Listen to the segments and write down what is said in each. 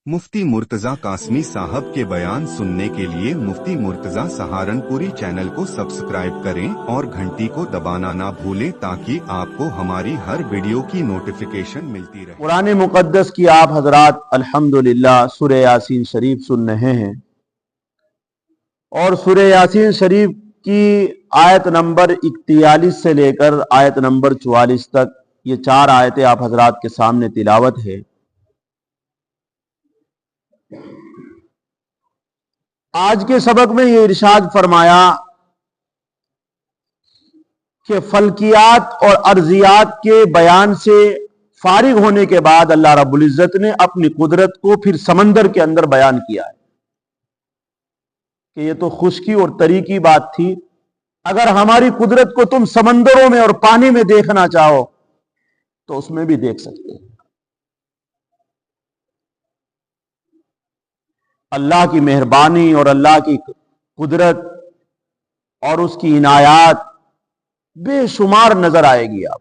मुफ्ती मुर्तजा कासमी साहब के बयान सुनने के लिए मुफ्ती मुर्तजा सहारनपुरी चैनल को सब्सक्राइब करें और घंटी को दबाना ना भूलें ताकि आपको हमारी हर वीडियो की नोटिफिकेशन मिलती रहे। कुरान मुकद्दस की आप हजरात अल्हम्दुलिल्लाह सूरह यासीन शरीफ सुन रहे हैं और सूरह यासीन शरीफ की आयत नंबर 41 से लेकर आयत नंबर 44 तक ये 4 आयतें आप हजरात के सामने तिलावत है। आज के सबक में ये इरशाद फरमाया कि फल्कियात और अर्जियात के बयान से फारिग होने के बाद अल्लाह रब्बुल इज्जत ने अपनी कुदरत को फिर समंदर के अंदर बयान किया है कि ये तो खुश्की और तरी की बात थी। अगर हमारी कुदरत को तुम समंदरों में और पानी में देखना चाहो तो उसमें भी देख सकते हो। अल्लाह की मेहरबानी और अल्लाह की कुदरत और उसकी इनायात बेशुमार नजर आएगी आप।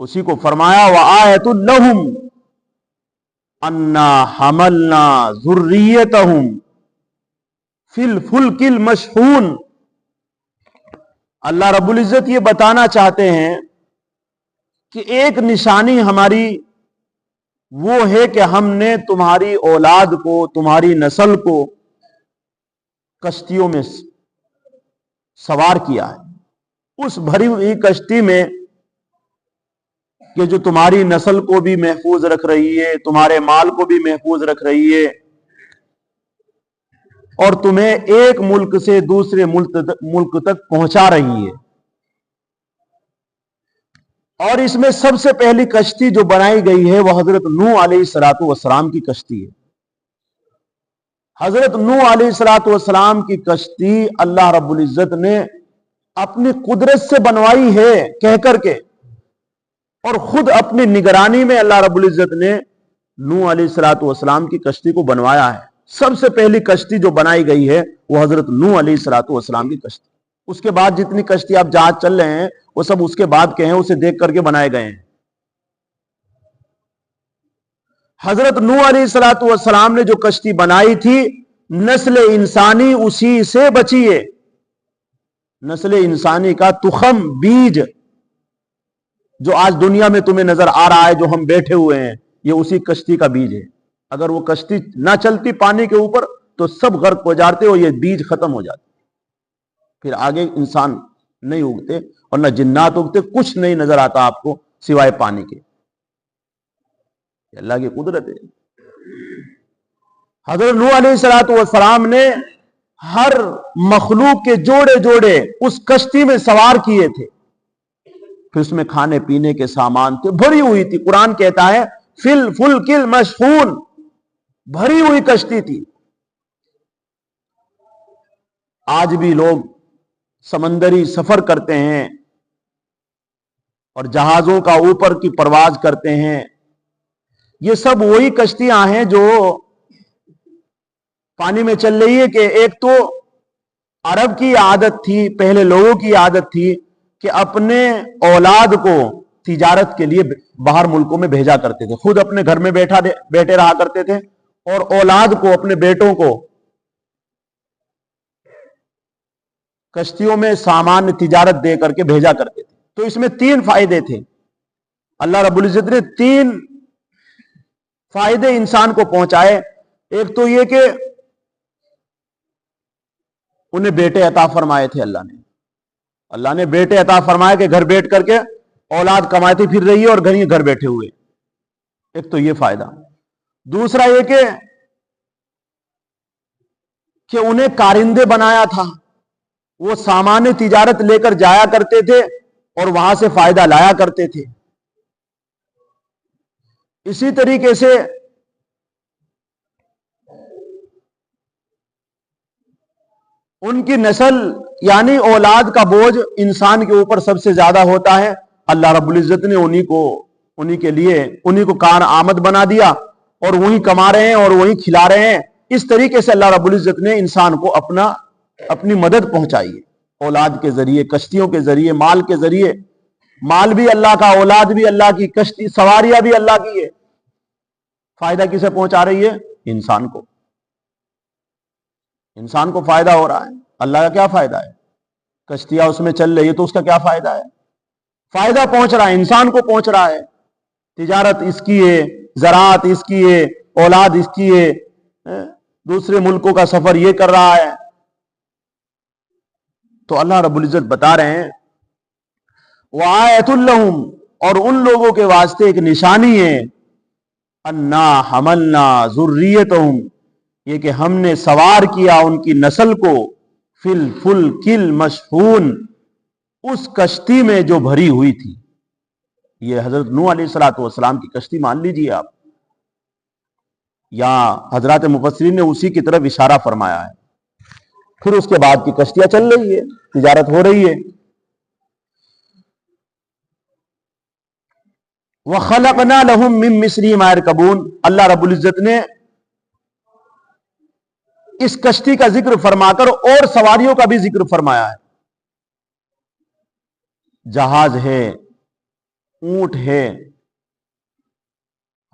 उसी को फरमाया व आयतुल लहुम अन्ना हमलना ज़ुर्रियतहुम फिल फुल्किल मशहून। अल्लाह रब्बुल इज्जत ये बताना चाहते हैं कि एक निशानी हमारी वो है कि हमने तुम्हारी औलाद को, तुम्हारी नस्ल को कश्तियों में सवार किया है। उस भरी हुई कश्ती में कि जो तुम्हारी नस्ल को भी महफूज रख रही है, तुम्हारे माल को भी महफूज रख रही है और तुम्हें एक मुल्क से दूसरे मुल्क तक पहुंचा रही है। और इसमें सबसे पहली कश्ती जो बनाई गई है वह हजरत नूह अलैहिस्सलातु वस्सलाम की कश्ती है। हजरत नूह अलैहिस्सलातु वस्सलाम की कश्ती अल्लाह रब्बुल इज्जत ने अपनी कुदरत से बनवाई है कह करके, और खुद अपनी निगरानी में अल्लाह रब्बुल इज्जत ने नूह अलैहिस्सलातु वस्सलाम की कश्ती को बनवाया है। सबसे पहली कश्ती जो बनाई गई है वह हजरत नूह अलैहिस्सलातु वस्सलाम की कश्ती। उसके बाद जितनी कश्ती आप जहाज चल रहे हैं वो सब उसके बाद के हैं, उसे देख करके बनाए गए हैं। हजरत नूह अलैहिस्सलातु वस्सलाम ने जो कश्ती बनाई थी, नस्ल इंसानी उसी से बची है। नस्ल इंसानी का तुखम, बीज जो आज दुनिया में तुम्हें नजर आ रहा है, जो हम बैठे हुए हैं, ये उसी कश्ती का बीज है। अगर वो कश्ती ना चलती पानी के ऊपर तो सब गर्क हो जाते और ये बीज खत्म हो जाते, फिर आगे इंसान नहीं उगते और ना जिन्नात उगते, कुछ नहीं नजर आता आपको सिवाय पानी के। अल्लाह की कुदरत है। हजरत नूह अलैहिस्सलातु वस्सलाम ने हर मखलूक के जोड़े जोड़े उस कश्ती में सवार किए थे। फिर उसमें खाने पीने के सामान थे, भरी हुई थी। कुरान कहता है फिल फुल्किल मशहून, भरी हुई कश्ती थी। आज भी लोग समंदरी सफर करते हैं और जहाजों का ऊपर की परवाज करते हैं। ये सब वही कश्तियां हैं जो पानी में चल रही है। कि एक तो अरब की आदत थी, पहले लोगों की आदत थी कि अपने औलाद को तिजारत के लिए बाहर मुल्कों में भेजा करते थे। खुद अपने घर में बैठे रहा करते थे और औलाद को, अपने बेटों को कश्तियों में सामान्य तिजारत दे करके भेजा करते थे। तो इसमें 3 फायदे थे। अल्लाह रब्बुल इज्जत ने 3 फायदे इंसान को पहुंचाए। एक तो यह कि उन्हें बेटे अता फरमाए थे अल्लाह ने बेटे अता फरमाए कि घर बैठ करके औलाद कमाती फिर रही है और घर बैठे हुए। एक तो यह फायदा। दूसरा यह कि उन्हें कारिंदे बनाया था। वो सामान्य तिजारत लेकर जाया करते थे और वहां से फायदा लाया करते थे। इसी तरीके से उनकी नस्ल यानी औलाद का बोझ इंसान के ऊपर सबसे ज्यादा होता है। अल्लाह रब्बुल इज्जत ने उन्हीं को कार आमद बना दिया और वही कमा रहे हैं और वही खिला रहे हैं। इस तरीके से अल्लाह रब्बुल इज्जत ने इंसान को अपनी मदद पहुंचाई है, औलाद के जरिए, कश्तियों के जरिए, माल के जरिए। माल भी अल्लाह का, औलाद भी अल्लाह की, कश्ती सवारियां भी अल्लाह की है। फायदा किसे पहुंचा रही है? इंसान को। इंसान को फायदा हो रहा है, अल्लाह का क्या फायदा है? कश्तियां उसमें चल रही है तो उसका क्या फायदा है? फायदा पहुंच रहा है, इंसान को पहुंच रहा है। तिजारत इसकी है, ज़राअत इसकी है, औलाद इसकी है, दूसरे मुल्कों का सफर ये कर रहा है। तो अल्लाह रब्बुल इज्जत बता रहे हैं वआयतुल लहुम, और उन लोगों के वास्ते एक निशानी है, अन्ना हमलना ज़ुर्रियतहुम, ये कि हमने सवार किया उनकी नस्ल को, फिल फुल्किल मशहून, उस कश्ती में जो भरी हुई थी। ये हजरत नूह अलैहिस्सलाम की कश्ती मान लीजिए आप, या हजरत मुफस्सिरीन ने उसी की तरफ इशारा फरमाया है। फिर उसके बाद की कश्तियां चल रही है, तिजारत हो रही है। वखलकना लहुम मिन मिस्लिहिम मा यरकबून, अल्लाह रब्बुल इज्जत ने इस कश्ती का जिक्र फरमाकर और सवारियों का भी जिक्र फरमाया है। जहाज है, ऊंट है,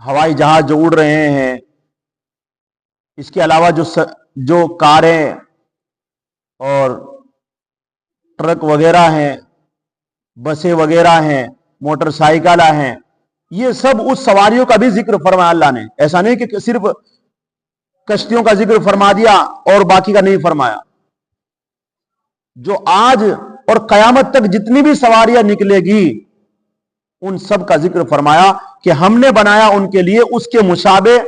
हवाई जहाज जो उड़ रहे हैं, इसके अलावा जो कारें और ट्रक वगैरह हैं, बसें वगैरह हैं, मोटरसाइकिल हैं, ये सब उस सवारियों का भी जिक्र फरमाया अल्लाह ने। ऐसा नहीं कि सिर्फ कश्तियों का जिक्र फरमा दिया और बाकी का नहीं फरमाया। जो आज और कयामत तक जितनी भी सवारियां निकलेगी, उन सब का जिक्र फरमाया कि हमने बनाया उनके लिए उसके मुशाबे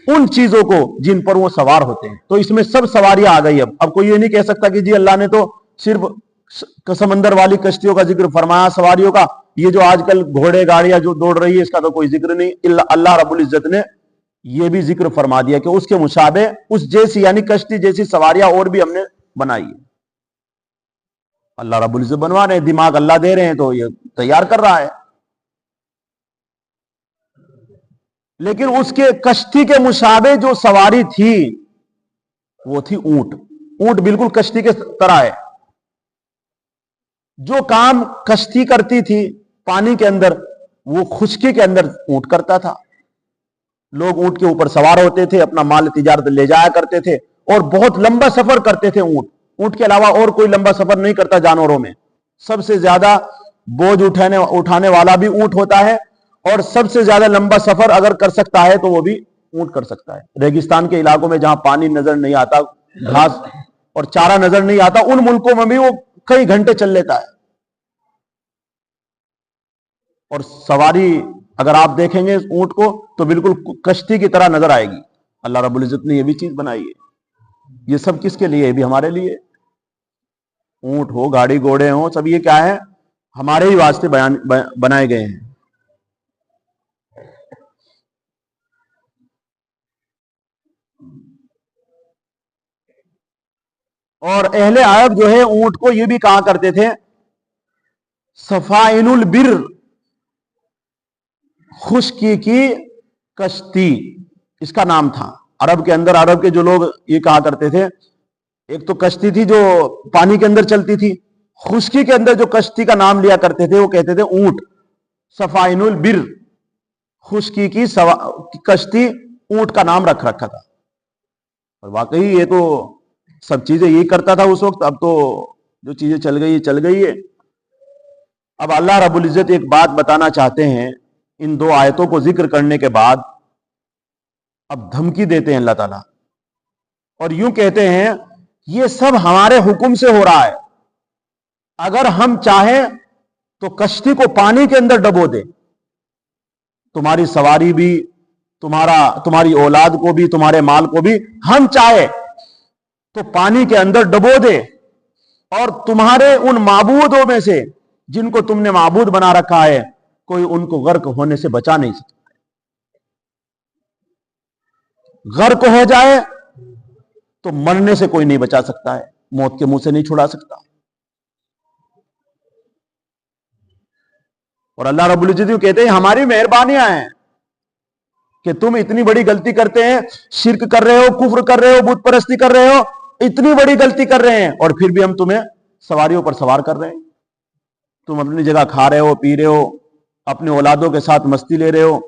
उन चीजों को जिन पर वो सवार होते हैं। तो इसमें सब सवारियां आ गई। अब कोई ये नहीं कह सकता कि जी अल्लाह ने तो सिर्फ समंदर वाली कश्तियों का जिक्र फरमाया, सवारियों का, ये जो आजकल घोड़े गाड़ियां जो दौड़ रही है इसका तो कोई जिक्र नहीं। अल्लाह रब्बुल इज्जत ने ये भी जिक्र फरमा दिया कि उसके मुशाबे उस जैसी यानी कश्ती जैसी सवारियां और भी हमने बनाई है। अल्लाह रब्बुल इज्जत बनवा रहे हैं, दिमाग अल्लाह दे रहे हैं, तो ये तैयार कर रहा है। लेकिन उसके कश्ती के मुशाबे जो सवारी थी वो थी ऊंट। ऊंट बिल्कुल कश्ती के तरह है। जो काम कश्ती करती थी पानी के अंदर, वो खुश्की के अंदर ऊंट करता था। लोग ऊंट के ऊपर सवार होते थे, अपना माल तिजारत ले जाया करते थे और बहुत लंबा सफर करते थे। ऊंट के अलावा और कोई लंबा सफर नहीं करता जानवरों में। सबसे ज्यादा बोझ उठाने वाला भी ऊंट होता है, और सबसे ज्यादा लंबा सफर अगर कर सकता है तो वो भी ऊंट कर सकता है। रेगिस्तान के इलाकों में जहां पानी नजर नहीं आता, घास और चारा नजर नहीं आता, उन मुल्कों में भी वो कई घंटे चल लेता है। और सवारी अगर आप देखेंगे ऊंट को तो बिल्कुल कश्ती की तरह नजर आएगी। अल्लाह रब्बुल इज्जत ने ये भी चीज बनाई है। ये सब किसके लिए? भी हमारे लिए। ऊंट हो, गाड़ी घोड़े हो, सब ये क्या है? हमारे ही वास्ते बनाए गए हैं। और अहले अरब जो है ऊंट को ये भी कहा करते थे सफाइनुल बिर, खुश्की की कश्ती, इसका नाम था। अरब के अंदर अरब के जो लोग ये कहा करते थे, एक तो कश्ती थी जो पानी के अंदर चलती थी, खुश्की के अंदर जो कश्ती का नाम लिया करते थे वो कहते थे ऊंट। सफाइनुल बिर, खुश्की की कश्ती, ऊंट का नाम रखा था। और वाकई ये तो सब चीजें यही करता था उस वक्त। अब तो जो चीजें चल गई है। अब अल्लाह रब्बुल इज्जत एक बात बताना चाहते हैं इन दो आयतों को जिक्र करने के बाद। अब धमकी देते हैं अल्लाह ताला और यूं कहते हैं ये सब हमारे हुक्म से हो रहा है। अगर हम चाहें तो कश्ती को पानी के अंदर डबो दे, तुम्हारी सवारी भी, तुम्हारी औलाद को भी, तुम्हारे माल को भी हम चाहे तो पानी के अंदर डबो दे, और तुम्हारे उन माबूदों में से जिनको तुमने माबूद बना रखा है, कोई उनको गर्क होने से बचा नहीं सकता। गर्क हो जाए तो मरने से कोई नहीं बचा सकता है, मौत के मुंह से नहीं छुड़ा सकता। और अल्लाह रब्बुल इज्जत कहते हैं हमारी मेहरबानियां हैं कि तुम इतनी बड़ी गलती करते हैं, शिर्क कर रहे हो, कुफ्र कर रहे हो, बुत परस्ती कर रहे हो, इतनी बड़ी गलती कर रहे हैं, और फिर भी हम तुम्हें सवारियों पर सवार कर रहे हैं। तुम अपनी जगह खा रहे हो, पी रहे हो, अपने औलादों के साथ मस्ती ले रहे हो,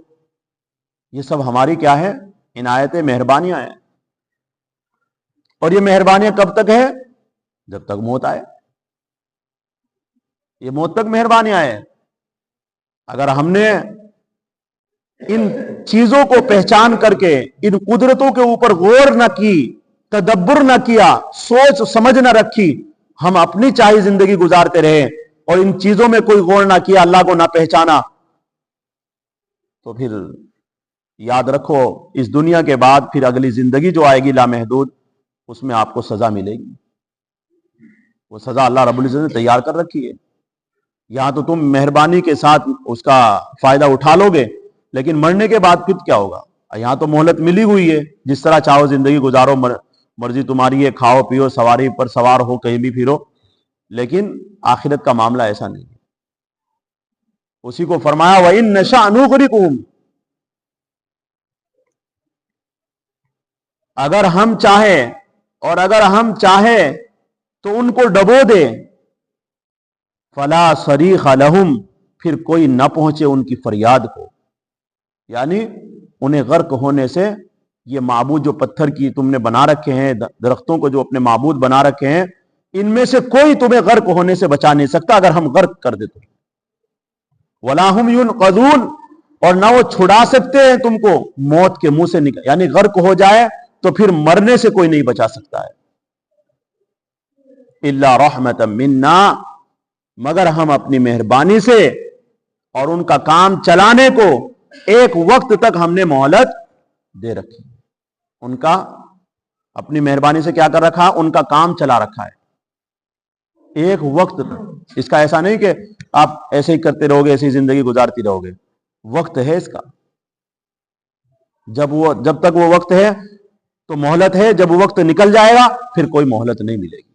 یہ سب ہماری کیا ہے؟ عنایتیں، مہربانیاں ہیں. اور یہ مہربانیاں کب تک ہے؟ جب تک موت آئے. یہ موت تک مہربانیاں ہیں. اگر ہم نے ان چیزوں کو پہچان کر کے ان قدرتوں کے اوپر غور نہ کی، تدبر نہ کیا، سوچ سمجھ نہ رکھی، ہم اپنی چاہی زندگی گزارتے رہے اور ان چیزوں میں کوئی غور نہ کیا، اللہ کو نہ پہچانا، تو پھر یاد رکھو اس دنیا کے بعد پھر اگلی زندگی جو آئے گی لامحدود، اس میں آپ کو سزا ملے گی. وہ سزا اللہ رب العزت نے تیار کر رکھی ہے. یہاں تو تم مہربانی کے ساتھ اس کا فائدہ اٹھا لو گے، لیکن مرنے کے بعد پھر کیا ہوگا؟ یہاں تو مہلت ملی ہوئی ہے، جس طرح چاہو زندگی گزارو، مرضی تمہاری ہے، کھاؤ پیو، سواری پر سوار ہو، کہیں بھی پھرو. لیکن آخرت کا معاملہ ایسا نہیں ہے. اسی کو فرمایا وَإِن نَشَأْ نُغْرِقْهُمْ، اگر ہم چاہیں اور اگر ہم چاہیں تو ان کو ڈبو دے. فلا صریخ لہم، پھر کوئی نہ پہنچے ان کی فریاد کو. یعنی انہیں غرق ہونے سے یہ معبود جو پتھر کی تم نے بنا رکھے ہیں، درختوں کو جو اپنے معبود بنا رکھے ہیں، ان میں سے کوئی تمہیں غرق ہونے سے بچا نہیں سکتا اگر ہم غرق کر دے تو. ولا ہم ينقذون، اور نہ وہ چھڑا سکتے ہیں تم کو موت کے منہ سے نکل، یعنی غرق ہو جائے تو پھر مرنے سے کوئی نہیں بچا سکتا ہے. الا رحمتا منا، مگر ہم اپنی مہربانی سے اور ان کا کام چلانے کو ایک وقت تک ہم نے مہلت دے رکھی. ان کا اپنی مہربانی سے کیا کر رکھا؟ ان کا کام چلا رکھا ہے ایک وقت تک. اس کا ایسا نہیں کہ آپ ایسے ہی کرتے رہو گے، ایسے ہی زندگی گزارتی رہو گے. وقت ہے اس کا. جب تک وہ وقت ہے تو مہلت ہے، جب وہ وقت نکل جائے گا پھر کوئی مہلت نہیں ملے گی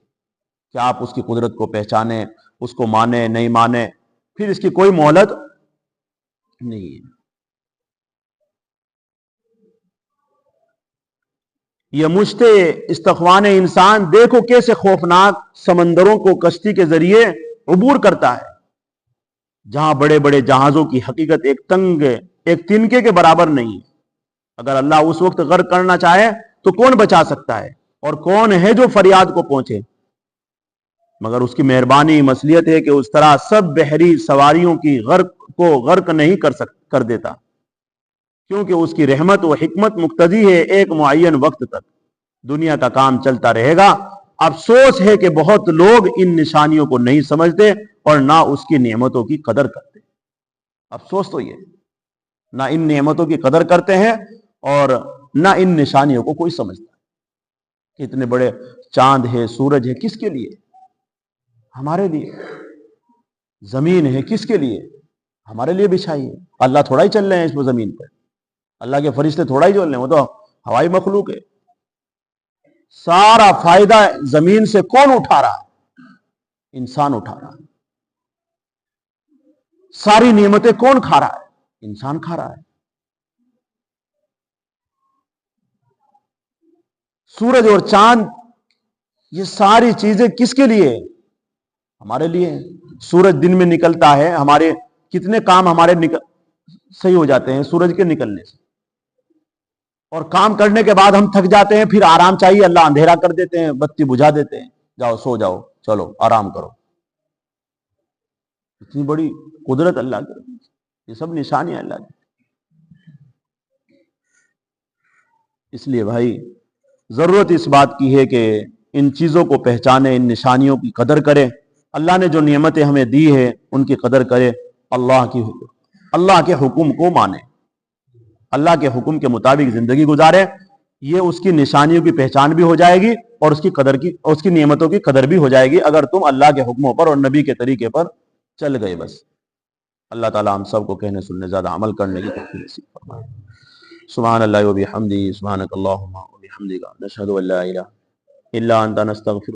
کہ آپ اس کی قدرت کو پہچانیں، اس کو مانیں نہیں مانیں، پھر اس کی کوئی مہلت نہیں ہے. یہ مشت استخوان انسان دیکھو کیسے خوفناک سمندروں کو کشتی کے ذریعے عبور کرتا ہے، جہاں بڑے بڑے جہازوں کی حقیقت ایک تنکے کے برابر نہیں ہے. اگر اللہ اس وقت غرق کرنا چاہے تو کون بچا سکتا ہے؟ اور کون ہے جو فریاد کو پہنچے؟ مگر اس کی مہربانی مصلیت ہے کہ اس طرح سب بحری سواریوں کی غرق نہیں کر دیتا، کیونکہ اس کی رحمت و حکمت مقتضی ہے ایک معین وقت تک دنیا کا کام چلتا رہے گا. افسوس ہے کہ بہت لوگ ان نشانیوں کو نہیں سمجھتے اور نہ اس کی نعمتوں کی قدر کرتے. افسوس تو یہ، نہ ان نعمتوں کی قدر کرتے ہیں اور نہ ان نشانیوں کو کوئی سمجھتا. اتنے بڑے چاند ہے، سورج ہے، کس کے لیے؟ ہمارے لیے. زمین ہے، کس کے لیے؟ ہمارے لیے بچھائی ہے. اللہ تھوڑا ہی چل رہے ہیں اس زمین پر، اللہ کے فرشتے تھوڑا ہی چل رہے ہیں، وہ تو ہوائی مخلوق ہے. سارا فائدہ زمین سے کون اٹھا رہا ہے؟ انسان اٹھا رہا ہے. ساری نعمتیں کون کھا رہا ہے؟ انسان کھا رہا ہے. سورج اور چاند، یہ ساری چیزیں کس کے لیے؟ ہمارے لیے. سورج دن میں نکلتا ہے، ہمارے کتنے کام ہمارے صحیح ہو جاتے ہیں سورج کے نکلنے سے. اور کام کرنے کے بعد ہم تھک جاتے ہیں، پھر آرام چاہیے، اللہ اندھیرا کر دیتے ہیں، بتی بجھا دیتے ہیں، جاؤ سو جاؤ، چلو آرام کرو. اتنی بڑی قدرت اللہ کی، یہ سب نشانیاں اللہ کی. اس لیے بھائی ضرورت اس بات کی ہے کہ ان چیزوں کو پہچانے، ان نشانیوں کی قدر کرے. اللہ نے جو نعمتیں ہمیں دی ہے ان کی قدر کرے، اللہ کے حکم کو مانے، اللہ کے حکم کے مطابق زندگی گزارے. یہ اس کی نشانیوں کی پہچان بھی ہو جائے گی اور اس کی نعمتوں کی قدر بھی ہو جائے گی اگر تم اللہ کے حکموں پر اور نبی کے طریقے پر چل گئے. بس اللہ تعالی ہم سب کو کہنے سننے زیادہ عمل کرنے کی توفیق نصیب فرمائے. سبحان اللہ و بحمدہ، سبحانک اللہم و بحمدک، نشہد ان لا الہ الا انت، نستغفرک.